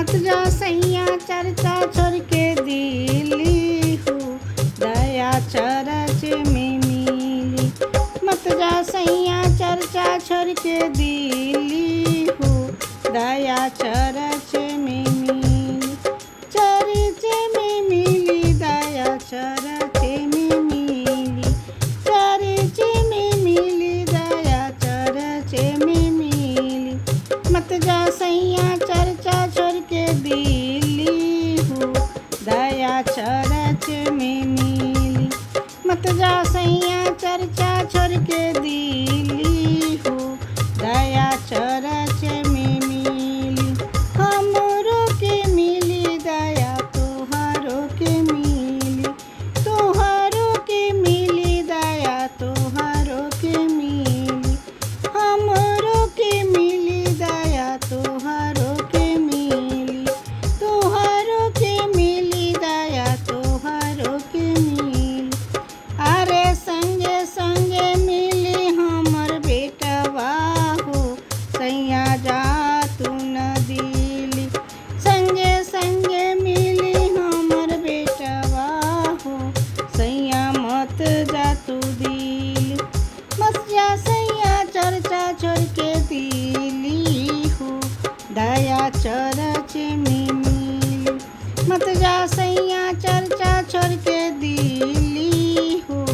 मत जा सैया चर्चा छोड़ के दिली हो, दया चरच में मिली। मत जा सैया चर्चा छोड़ के दिली हो, दया चरच में मिली। चरच में मिली दया चरच में मिली, चरच में मिली दया चरच में मिली। मत जा सैया चर्चा छोड़ के दिली हो, दया चरच में मिली। मत जा सैया चर्चा छोड़ के दिली हो, दया चरच में मिली। हमरो के मिली दया तोहरो के मिली, तोहरो के मिली दया तोहरो के मिली। हमरो के मिली दया तोहरो के मिली, तोहरो के मिली दया तोहरो के मिली। अरे संगे संगे मिली हमर बेटवा हो, सैया जा तू न दिली। संगे संगे मिली हमर बेटवा हो, सैया मत जा तू दिली। मत जा सैया चर्चा छोड़ के दिली हो, दया चरच में मिली। मत जा सैया चर्चा छोड़ के दिली हो,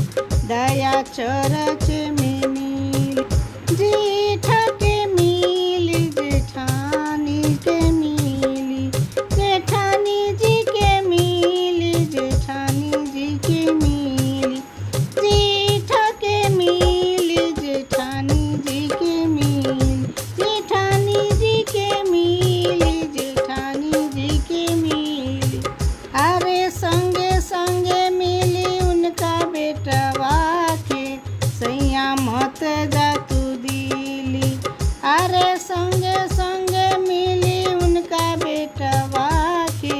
दया चरच में मिली। जेठा के मिली जेठानी के मिली, जेठानी जी के मिली जेठानी जी के मिली। जेठा के मिली जेठानी जी के मिली, जेठानी जी के मिली जेठानी जी के मिली। अरे संगे संगे मिली उनका बेटवा के, सैया मत जा तू दिली। अरे संगे संगे मिली उनका बेटवा के,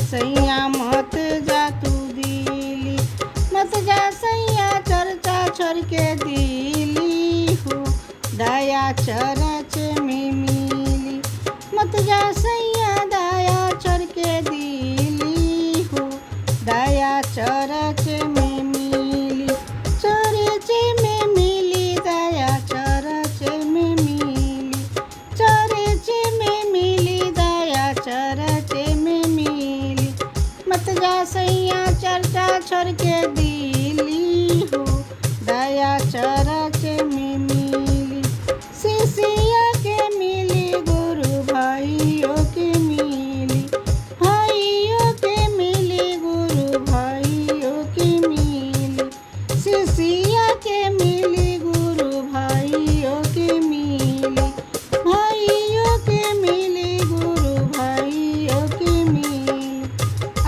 सैया मत जा तू दिली। मत जा सैया चर्चा छोड़ के दिली हो, दया चरच में मिली। मत जा सैया दया छोड़ के दिली हो, दया चरच में मिली। चरच में मिली दया चरच में मिली, चरच में मिली दया चरच में मिली। मत जा सैया चर्चा छोड़ के दिली हो, दया चरच में मिली। शिष्या के मिली गुरु भाइयों के मिली, भाइयों के मिली गुरु भाइयों के मिली। शिष्या के मिली गुरु भाइयों के मिली, भाइयों के मिली गुरु भाइयों के मिली।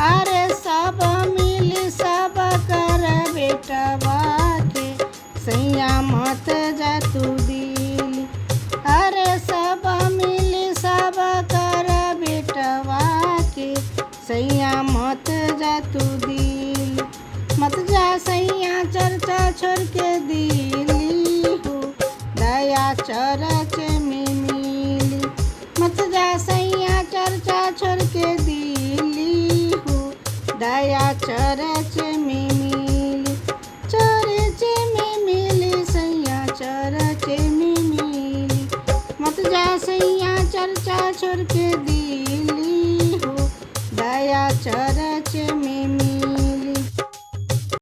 अरे सब मिली सब कर बेटवा के, सैया मत जा तू दिली। अरे सब मिली सब कर बेटवा के, सैया मत जा तू दिली। मत जा सैया चर्चा छोड़ के दिली हो, दया चरच में मिली। मत जा सैया चर्चा छोड़ के दिली हो, दया चरच में मिली। चरच में मिली सैया चरच में मिली। मत जा सैया चर्चा छोड़ के दिली हो, दया चरच में